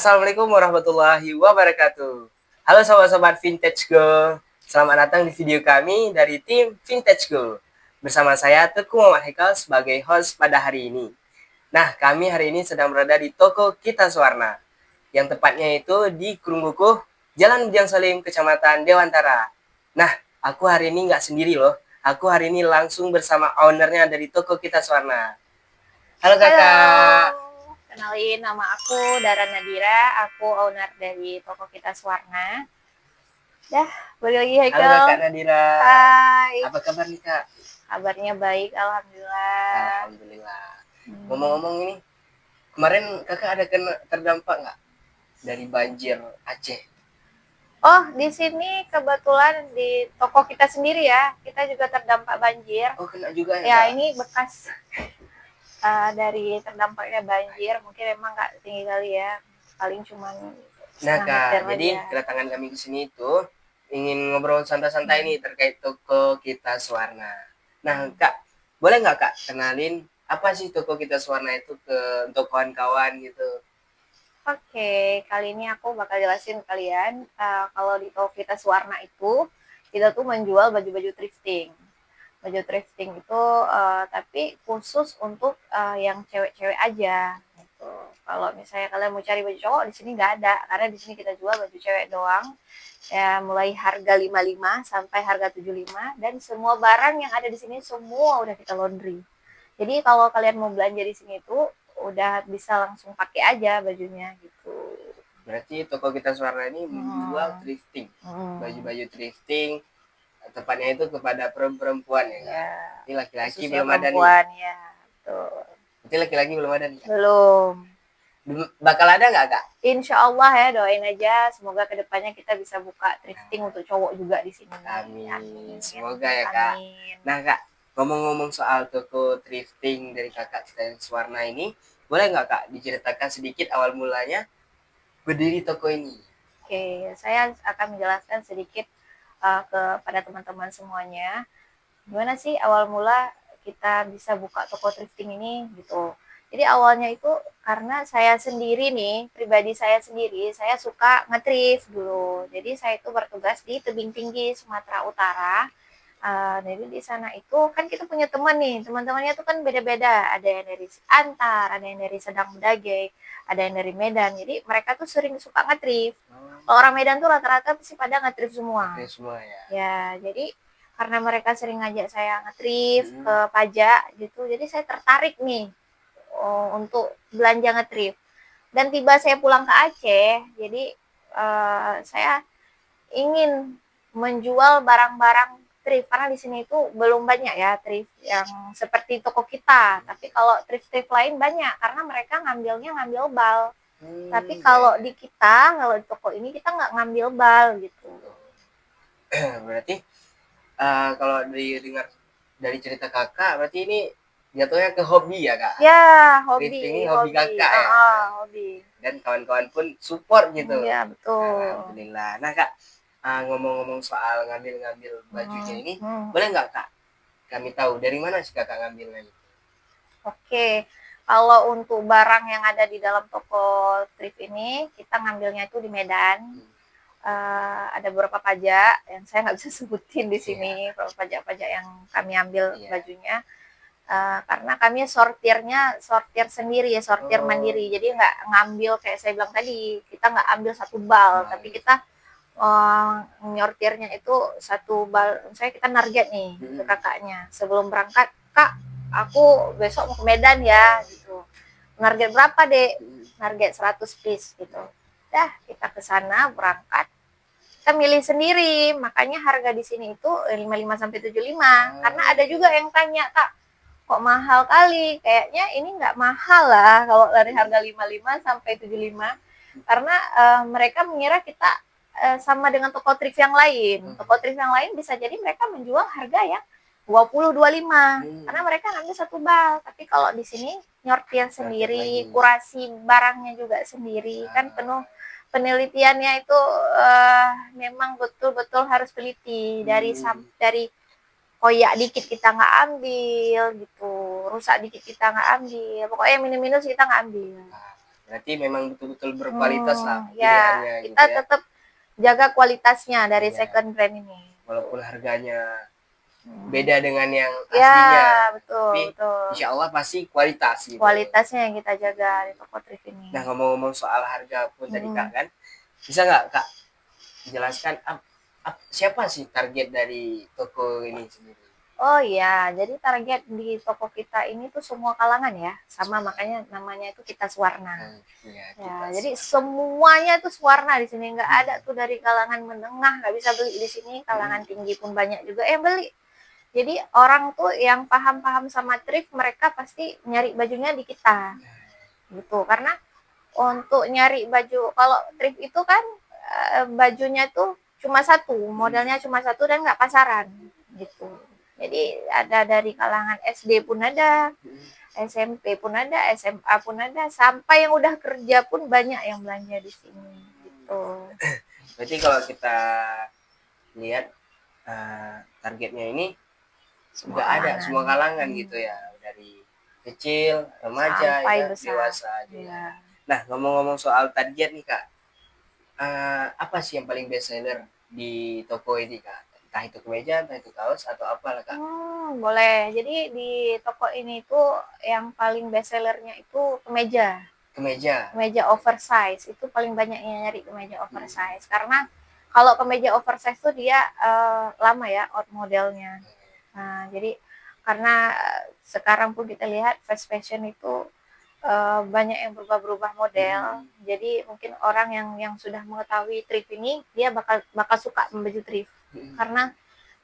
Assalamualaikum warahmatullahi wabarakatuh. Halo sobat-sobat Vintage Go. Selamat datang di video kami dari tim Vintage Go. Bersama saya Teguh Muhammad Haikal sebagai host pada hari ini. Nah, kami hari ini sedang berada di toko Kita Suwarna. Yang tepatnya itu di Kurungkukuh, Jalan Bujang Salim, Kecamatan Dewantara. Nah, aku hari ini nggak sendiri loh. Aku hari ini langsung bersama ownernya dari toko Kita Suwarna. Halo kakak. Halo, kenalin nama aku Dara Nadira, aku owner dari toko Kita Suwarna. Balik lagi Halo Haikal. kakak Nadira. Hai. Apa kabar nih kak? Kabarnya baik, alhamdulillah. Alhamdulillah. Ngomong-ngomong ini, kemarin kakak ada terdampak nggak dari banjir Aceh? Oh, di sini kebetulan di toko kita sendiri ya, kita juga terdampak banjir. Oh kena juga ya Ya, kak? ini bekas dari terdampaknya banjir, mungkin emang nggak tinggi kali ya, paling cuman Nah setengah meter kak, jadi aja. kedatangan kami ke sini itu ingin ngobrol santai-santai nih terkait toko Kita Suwarna. Nah kak, boleh nggak kak kenalin apa sih toko Kita Suwarna itu untuk kawan-kawan gitu? Oke, kali ini aku bakal jelasin ke kalian kalau di toko kita Suwarna itu kita tuh menjual baju-baju thrifting. Baju thrifting itu tapi khusus untuk yang cewek-cewek aja gitu. Kalau misalnya kalian mau cari baju cowok di sini nggak ada karena di sini kita jual baju cewek doang. Ya, mulai harga 55 sampai harga 75 dan semua barang yang ada di sini semua udah kita laundry. Jadi kalau kalian mau belanja di sini tuh udah bisa langsung pakai aja bajunya gitu. Berarti toko Kita Suwarna ini menjual thrifting, baju-baju thrifting, tepatnya itu kepada perempuan ya kak? Ya, Ini laki-laki khususnya belum ada nih. perempuan ya. Tuh. Berarti laki-laki belum ada nih kak? Belum. Bakal ada nggak kak? Insya Allah ya, doain aja semoga kedepannya kita bisa buka thrifting untuk cowok juga di sini. Amin. Amin. Semoga ya kak. Amin. Nah kak, ngomong-ngomong soal toko thrifting dari kakak Kita Suwarna ini, boleh nggak kak diceritakan sedikit awal mulanya berdiri toko ini? Oke, saya akan menjelaskan sedikit kepada teman-teman semuanya. Gimana sih awal mula kita bisa buka toko thrifting ini gitu. Jadi awalnya itu karena saya sendiri nih, pribadi saya sendiri, saya suka nge-thrift dulu. Jadi saya itu bertugas di Tebing Tinggi, Sumatera Utara. Jadi di sana itu kan kita punya teman nih, teman-temannya tuh kan beda-beda. Ada yang dari Antar, ada yang dari Sedang Bedage, ada yang dari Medan. Jadi mereka tuh sering suka nge-thrift. Kalau orang Medan tuh rata-rata pasti pada nge-thrift semua. Oke semua ya. Ya, jadi karena mereka sering ngajak saya nge-thrift ke pajak gitu, jadi saya tertarik nih untuk belanja nge-thrift. Dan tiba saya pulang ke Aceh, jadi saya ingin menjual barang-barang thrift karena di sini itu belum banyak ya thrift yang seperti toko kita. Tapi kalau thrift-thrift lain banyak karena mereka ngambil bal. Tapi kalau di kita, kalau di toko ini kita nggak ngambil bal gitu. Berarti kalau dengar dari cerita kakak, berarti ini jatuhnya ke hobi ya kak? Ya, hobi, Thrifting ini hobi kakak ya? hobi. Dan kawan-kawan pun support gitu. Ya, betul. Alhamdulillah. Nah kak, ngomong-ngomong soal ngambil bajunya ini, boleh nggak kak kami tahu dari mana sih kakak ngambilnya? Oke, kalau untuk barang yang ada di dalam toko thrift ini, kita ngambilnya itu di Medan. Ada beberapa pajak yang saya nggak bisa sebutin di sini, beberapa pajak-pajak yang kami ambil bajunya. Karena kami sortir sendiri ya, sortir mandiri. Jadi nggak ngambil kayak saya bilang tadi, kita nggak ambil satu bal, tapi kita nyortirnya itu satu bal. Saya kita target nih ke kakaknya sebelum berangkat, kak aku besok mau ke Medan ya gitu. Target berapa dek? Target 100 piece gitu. Dah kita ke sana berangkat. Kita milih sendiri, makanya harga di sini itu 55 sampai 75. Karena ada juga yang tanya, kak kok mahal kali? Kayaknya ini nggak mahal lah kalau dari harga 55 sampai 75. Karena mereka mengira kita sama dengan toko thrift yang lain. Toko thrift yang lain bisa jadi mereka menjual harga yang 20 25 karena mereka ngambil satu bal. Tapi kalau di sini nyortir sendiri, kurasi barangnya juga sendiri, kan penuh penelitiannya itu memang betul-betul harus teliti dari koyak dikit kita nggak ambil gitu, rusak dikit kita nggak ambil, pokoknya minus-minus kita nggak ambil. Berarti memang betul-betul berkualitas lah Ya, pilihannya gitu kita ya. tetap jaga kualitasnya dari Iya. second brand ini. Walaupun harganya Hmm. beda dengan yang Ya, aslinya, betul, tapi betul. insya Allah pasti kualitas gitu. Kualitasnya yang kita jaga di toko thrift ini. Nah, ngomong-ngomong soal harga pun tadi Kak kan, bisa nggak Kak jelaskan siapa sih target dari toko ini sendiri? Oh iya, jadi target di toko kita ini tuh semua kalangan ya, sama makanya namanya itu Kita Swarna. Ya, jadi semuanya itu Swarna di sini, nggak ada tuh dari kalangan menengah nggak bisa beli di sini, kalangan tinggi pun banyak juga yang beli. Jadi orang tuh yang paham-paham sama thrift mereka pasti nyari bajunya di kita, gitu. Karena untuk nyari baju kalau thrift itu kan bajunya tuh cuma satu, modelnya cuma satu dan nggak pasaran, gitu. Jadi ada dari kalangan SD pun ada, SMP pun ada, SMA pun ada, sampai yang udah kerja pun banyak yang belanja di sini. Gitu. Berarti kalau kita lihat targetnya ini Semua nggak ada kalangan. semua kalangan gitu ya, dari kecil, remaja, Sampai ya, besar. dewasa juga. Ya. Nah, ngomong-ngomong soal target nih Kak, apa sih yang paling best seller di toko ini Kak? Entah itu kemeja, entah itu kaos, atau apa lah Kak? Boleh. Jadi di toko ini tuh yang paling best sellernya itu kemeja. Kemeja. Kemeja oversize. Itu paling banyak yang nyari kemeja oversize. Karena kalau kemeja oversize tuh dia lama ya out modelnya. Nah, jadi karena sekarang pun kita lihat fast fashion itu banyak yang berubah-berubah model. Jadi mungkin orang yang sudah mengetahui thrift ini dia bakal suka membaju thrift. Karena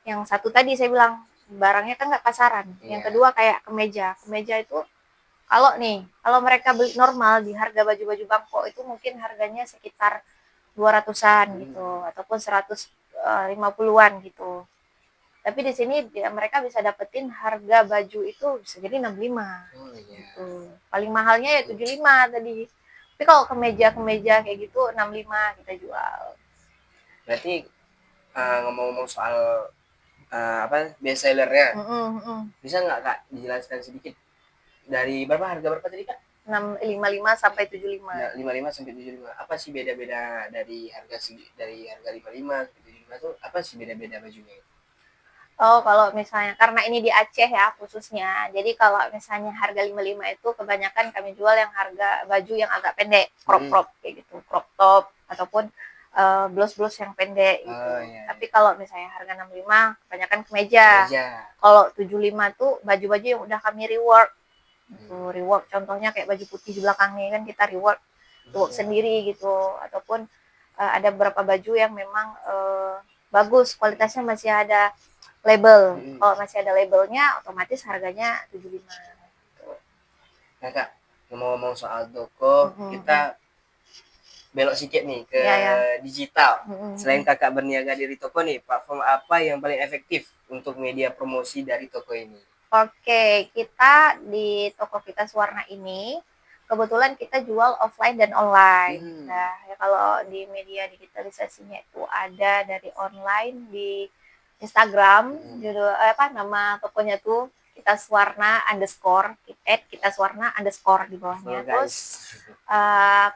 yang satu tadi saya bilang barangnya kan nggak pasaran. Yang kedua kayak kemeja. Kemeja itu kalau mereka beli normal di harga baju-baju bangko itu mungkin harganya sekitar 200-an gitu ataupun 150-an gitu. Tapi di sini mereka bisa dapetin harga baju itu bisa jadi 65 gitu. Paling mahalnya ya 75 tadi. Tapi kalau kemeja kayak gitu 65 kita jual. Berarti ngomong-ngomong soal best sellernya, bisa nggak Kak dijelaskan sedikit dari harga berapa tadi Kak? 655 sampai 75. Nah, 55 sampai 75. Apa sih beda-beda dari harga 55 ke 75 tuh apa sih beda-beda bajunya? Oh, kalau misalnya karena ini di Aceh ya khususnya. Jadi kalau misalnya harga 55 itu kebanyakan kami jual yang harga baju yang agak pendek, crop kayak gitu, crop top ataupun blouse-blouse yang pendek gitu. Tapi kalau misalnya harga 65 kebanyakan kemeja. Kalau 75 tuh baju-baju yang udah kami rework. Gitu, rework contohnya kayak baju putih di belakangnya kan kita rework sendiri gitu ataupun ada beberapa baju yang memang bagus kualitasnya masih ada label. Kalau masih ada labelnya otomatis harganya 75 gitu. Nah Kak, ngomong-ngomong soal toko, kita belok sedikit nih ke digital. Selain Kakak berniaga di toko nih, platform apa yang paling efektif untuk media promosi dari toko ini? Oke, kita di toko Kita Swarna ini kebetulan kita jual offline dan online. Nah, ya kalau di media digitalisasinya itu ada dari online di Instagram, judul nama tokonya tuh Kita Swarna underscore, Kita Swarna underscore di bawahnya. Terus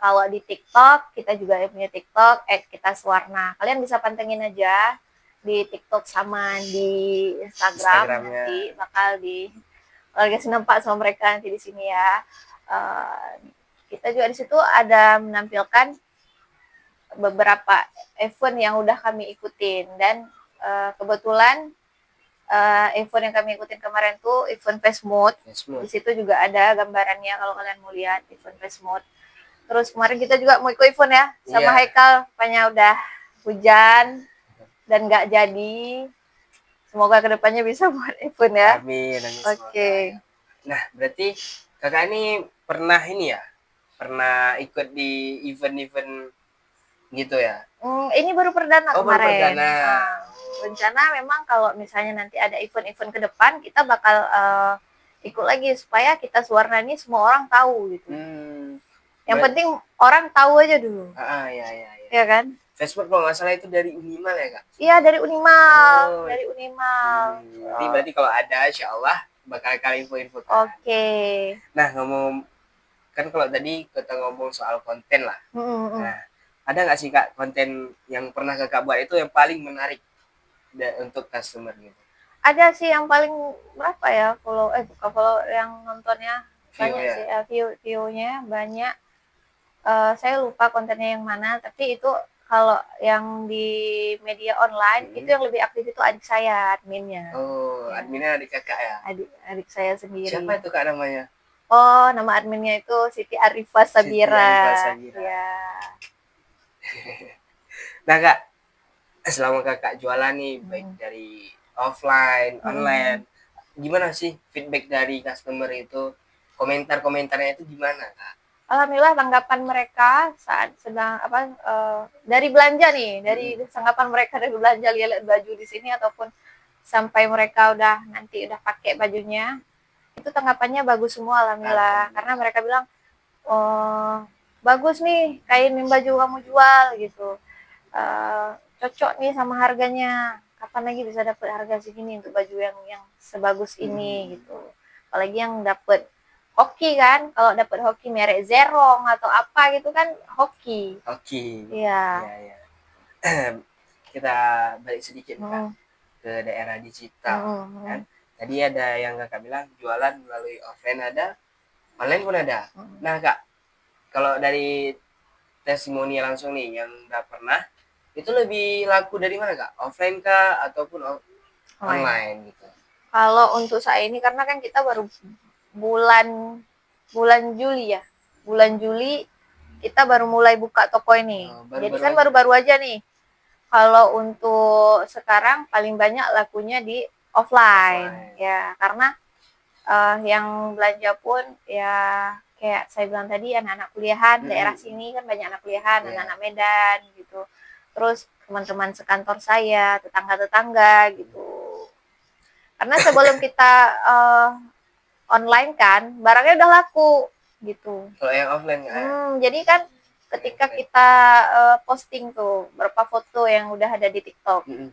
kalau di TikTok kita juga punya TikTok @Kita Swarna. Kalian bisa pantengin aja di TikTok sama di Instagram nanti bakal kasih nampak sama mereka nanti di sini ya. Kita juga di situ ada menampilkan beberapa event yang udah kami ikutin dan kebetulan event yang kami ikutin kemarin tuh event Fastmood. Di situ juga ada gambarannya kalau kalian mau lihat event Fastmood. Terus kemarin kita juga mau ikut event ya sama Haikal, rupanya udah hujan dan nggak jadi. Semoga kedepannya bisa buat event ya. Amin. Oke. Nah, berarti Kakak ini pernah ikut di event-event gitu ya? Ini baru perdana kemarin. Baru perdana. Rencana memang kalau misalnya nanti ada event-event ke depan, kita bakal ikut lagi supaya Kita Swarna ini semua orang tahu gitu. Yang penting orang tahu aja dulu. Ya kan? Facebook kalau nggak salah itu dari Unimal ya Kak? Iya dari Unimal, dari Unimal. Berarti kalau ada insya Allah bakal kali info-info. Oke. Nah ngomong kan kalau tadi kita ngomong soal konten lah. Mm-mm. Nah, ada nggak sih Kak konten yang pernah Kakak buat itu yang paling menarik untuk customer gitu? Ada sih yang paling berapa ya bukan follow, yang nontonnya View banyak sih, ya. view-nya banyak. Saya lupa kontennya yang mana, tapi itu kalau yang di media online itu yang lebih aktif itu adik saya, adminnya. Oh, Ya, adminnya adik Kakak ya? adik saya Siapa sendiri. itu Kak namanya? Oh, nama adminnya itu Siti Arifah Siti Arifah Sabira. Sabira. Ya. Nah Kak, selama Kakak jualan nih, baik Hmm. dari offline, Hmm. online, gimana sih feedback dari customer itu? Komentar-komentarnya itu gimana Kak? Alhamdulillah tanggapan mereka saat sedang dari belanja nih, dari Mm-mm. tanggapan mereka dari belanja lihat baju di sini ataupun sampai mereka udah pakai bajunya, itu tanggapannya bagus semua alhamdulillah. Karena Alhamdulillah. mereka bilang, "Oh, bagus nih kain baju kamu jual," gitu. Cocok nih sama harganya. Kapan lagi bisa dapat harga segini untuk baju yang sebagus ini Mm-mm. gitu. Apalagi yang dapat hoki kan, kalau dapat hoki merek Zerong atau apa gitu kan hoki. Oke, Iya. ya ya. Kita balik sedikit nih Kak Mm, ke daerah digital, mm, kan? mm, Tadi ada yang Kakak bilang jualan melalui offline ada, online pun ada. mm. Nah Kak, kalau dari testimoni langsung nih yang udah pernah, itu lebih laku dari mana Kak? Offline kah ataupun Online. online gitu? Kalau untuk saya ini karena kan kita baru bulan bulan Juli ya. Bulan Juli kita baru mulai buka toko ini. Oh, Jadi baru-baru kan aja. baru-baru aja nih. Kalau untuk sekarang paling banyak lakunya di offline Offline. ya, karena yang belanja pun ya kayak saya bilang tadi anak-anak kuliahan daerah Mm-mm. sini kan banyak anak kuliahan, Ya. anak-anak Medan gitu. Terus teman-teman sekantor saya, tetangga-tetangga gitu. Karena sebelum kita online kan barangnya udah laku gitu. Kalau yang offline nggak ya? Jadi kan Keren, ketika keren. kita posting tuh beberapa foto yang udah ada di TikTok, Mm-mm.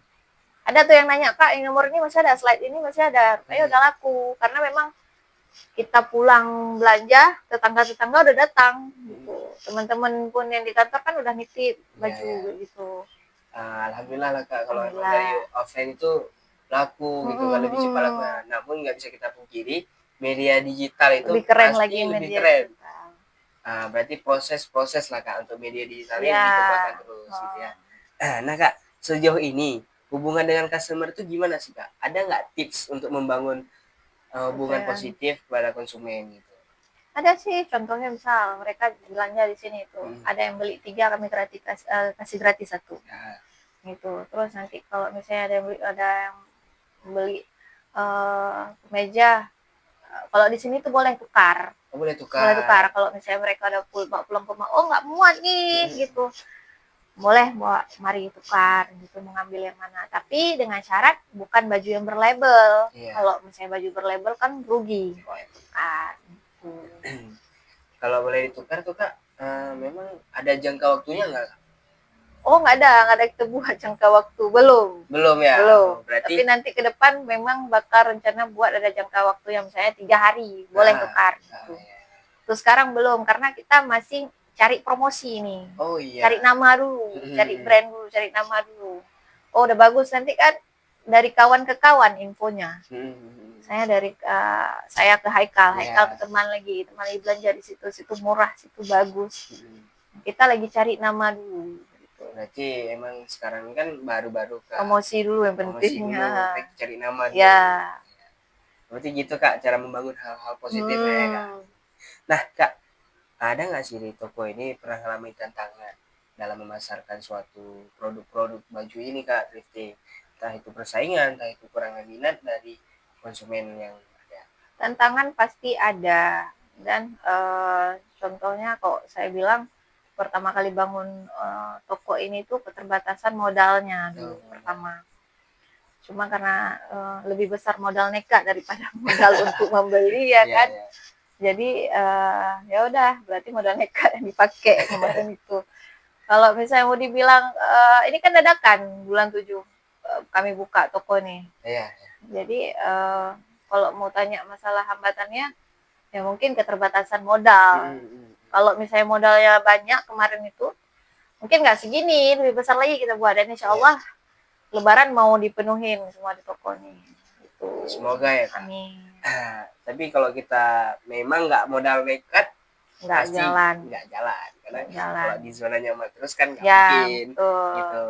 ada tuh yang nanya, Kak, yang nomor ini masih ada, slide ini masih ada, Oh, ayo iya. udah laku. Karena memang kita pulang belanja, tetangga-tetangga udah datang gitu. Mm-mm. Teman-teman pun yang di kantor kan udah nitip Ya, baju ya. gitu. Alhamdulillah lah Kak, kalau emang dari Alhamdulillah. offline itu laku gitu kan, lebih cepat laku. Namun nggak bisa kita pungkiri, media digital itu Lebih keren pasti lagi lebih media keren. digital. Berarti proses-proses lah Kak untuk media digital ini Ya. dikembangkan terus gitu Oh. ya. Nah Kak, sejauh ini hubungan dengan customer itu gimana sih Kak? Ada nggak tips untuk membangun hubungan Kepercayaan. positif kepada konsumen gitu? Ada sih, contohnya misal mereka belanja di sini itu, Hmm. ada yang beli 3 kami gratis, kasih gratis 1 Nah, gitu. Terus nanti kalau misalnya ada yang beli meja, kalau di sini tuh boleh tukar. oh, boleh Boleh tukar tukar. kalau misalnya mereka udah bawa pulang ke rumah, oh nggak muat nih gitu. Boleh bawa, mari tukar gitu, mau ngambil yang mana. Tapi dengan syarat bukan baju yang berlabel. Iya. Kalau misalnya baju berlabel kan rugi. Boleh tukar gitu. Kalau boleh ditukar tuh Kak, memang ada jangka waktunya nggak? Oh nggak ada kita buat jangka waktu, belum. Belum ya? Belum. Oh, berarti Tapi nanti ke depan memang bakal rencana buat ada jangka waktu yang misalnya 3 hari boleh tukar gitu. ya. Terus sekarang belum karena kita masih cari promosi nih. Oh Cari iya. nama dulu, cari brand dulu, cari nama dulu. Oh udah bagus, nanti kan dari kawan ke kawan infonya. Saya ke Haikal, Haikal ke Iya. teman lagi belanja di situ, situ murah, situ bagus. Kita lagi cari nama dulu. Gitu. Berarti emang sekarang kan baru-baru Kak. Promosi dulu yang Promosi dulu, pentingnya. baik cari nama dulu. Ya. Berarti gitu Kak, cara membangun hal-hal positif ya Kak. Nah Kak, ada nggak sih di toko ini pernah mengalami tantangan dalam memasarkan suatu produk-produk baju ini Kak, thrifting? Entah itu persaingan, entah itu kurangan minat dari konsumen yang ada. Tantangan pasti ada, dan contohnya kok saya bilang pertama kali bangun toko ini tuh keterbatasan modalnya dulu pertama. Cuma karena lebih besar modal nekat daripada modal untuk membeli ya kan. Iya. Jadi ya udah, berarti modal nekat yang dipakai kemarin itu. Kalau misalnya mau dibilang ini kan dadakan bulan 7 kami buka toko nih. Iya. Jadi kalau mau tanya masalah hambatannya, Ya mungkin keterbatasan modal. Kalau misalnya modalnya banyak kemarin itu, mungkin nggak segini, lebih besar lagi kita buat. Dan insya Allah Lebaran mau dipenuhin semua di toko nih. Gitu. Semoga ya Kak. Amin. Tapi kalau kita memang nggak modal nekat, Nggak pasti jalan. nggak jalan. Karena Nggak jalan. kalau di zona nyaman terus kan nggak Ya, mungkin. betul. Gitu.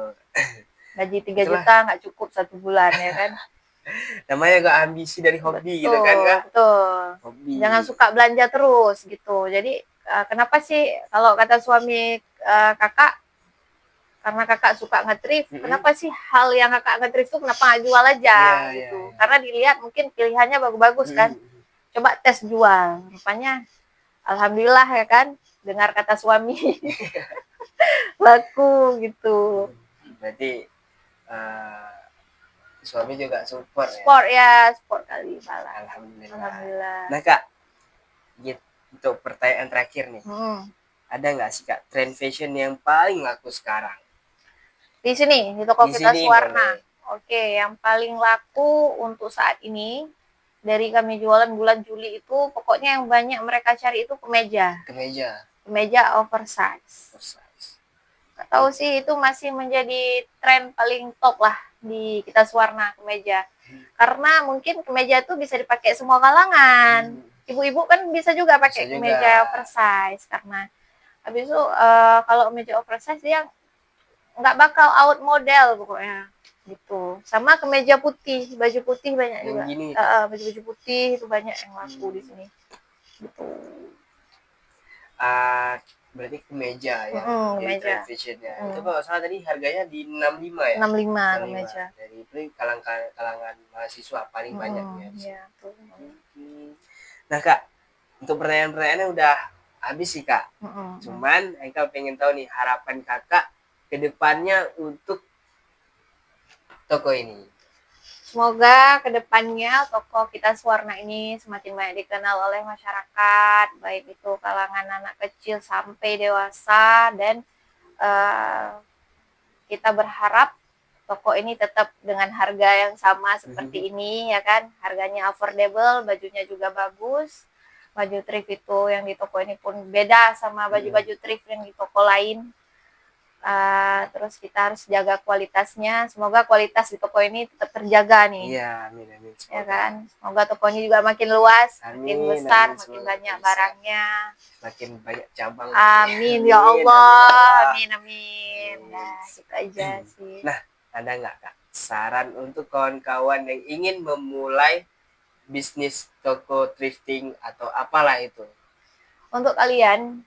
Gaji 3 Itulah. juta nggak cukup 1 bulan ya kan. Namanya gak ambisi dari hobi gitu kan Kak. Betul. Hobi. Jangan suka belanja terus gitu. Jadi kenapa sih kalau kata suami kakak, karena kakak suka nge-thrift, kenapa sih hal yang kakak nge-thrift itu kenapa nggak jual aja gitu? Karena dilihat mungkin pilihannya bagus-bagus kan. Coba tes jual. Rupanya alhamdulillah ya kan, dengar kata suami laku gitu. Berarti suami juga support Support kali malah. Alhamdulillah. Nah Kak, gitu pertanyaan terakhir nih. Ada nggak sih Kak tren fashion yang paling laku sekarang? Di sini, di toko kita Suwarna. Oke, yang paling laku untuk saat ini dari kami jualan bulan Juli itu, pokoknya yang banyak mereka cari itu kemeja. Kemeja oversize. Nggak tahu sih, itu masih menjadi tren paling top lah di kita Suwarna, kemeja. Karena mungkin kemeja itu bisa dipakai semua kalangan. Ibu-ibu kan bisa juga pakai kemeja oversize, karena habis itu kalau kemeja oversize dia nggak bakal out model pokoknya gitu. Sama kemeja putih, baju putih banyak juga. Baju-baju putih itu banyak yang laku di sini. Gitu. Berarti kemeja ya. Kemeja. Fashionnya. Itu kalau salah tadi harganya di 65 ya? 65 kemeja. Jadi itu kalangan mahasiswa paling banyak ya. Iya, tuh. Nah Kak, untuk pertanyaan-pertanyaannya udah habis sih Kak. Cuman Haikal pengen tahu nih harapan Kakak kedepannya untuk toko ini. Semoga kedepannya toko kita Suwarna ini semakin banyak dikenal oleh masyarakat, baik itu kalangan anak kecil sampai dewasa, dan kita berharap toko ini tetap dengan harga yang sama seperti ini ya kan, harganya affordable, bajunya juga bagus. Baju thrift itu yang di toko ini pun beda sama baju-baju thrift yang di toko lain. Terus kita harus jaga kualitasnya. Semoga kualitas di toko ini tetap terjaga nih. Iya, amin. Ya kan. Semoga tokonya juga makin luas, makin besar, makin banyak barangnya, makin banyak cabang. Amin ya Allah. Amin. Nah, itu aja sih. Nah, ada nggak Kak saran untuk kawan-kawan yang ingin memulai bisnis toko thrifting atau apalah itu? Untuk kalian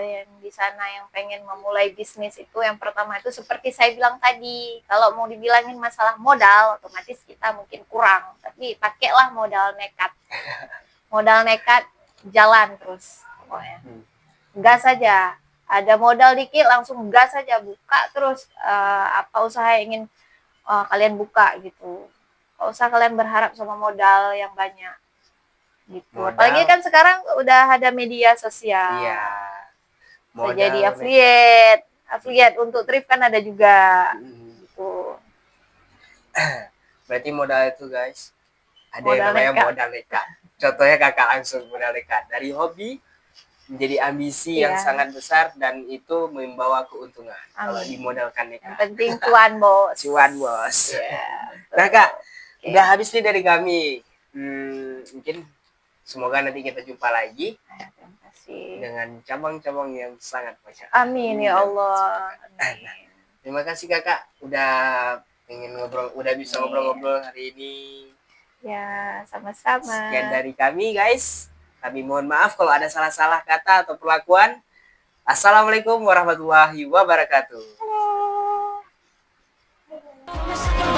yang di sana yang pengen memulai bisnis itu, yang pertama itu seperti saya bilang tadi, kalau mau dibilangin masalah modal, otomatis kita mungkin kurang, tapi pakailah modal nekat. Modal nekat, jalan terus pokoknya. Gas saja. Ada modal dikit langsung gas saja, buka terus apa usaha yang ingin kalian buka gitu. Nggak usah kalian berharap sama modal yang banyak. Gitu. Apalagi kan sekarang udah ada media sosial. Iya. Bisa jadi affiliate untuk thrift kan ada juga. Gitu. Berarti modal itu guys, ada yang namanya modal nekat. Contohnya Kakak langsung modal nekat dari hobi menjadi ambisi yang sangat besar, dan itu membawa keuntungan. Kalau dimodalkan nekat. Yang penting cuan bos. Cuan bos. Nah Kak, udah habis nih dari kami. Mungkin semoga nanti kita jumpa lagi dengan cabang-cabang yang sangat banyak. Amin ya Allah. Amin. Terima kasih Kakak udah pengen ngobrol, udah bisa ngobrol-ngobrol hari ini. Ya, sama-sama. Sekian dari kami guys. Kami mohon maaf kalau ada salah-salah kata atau perlakuan. Assalamualaikum warahmatullahi wabarakatuh. Halo.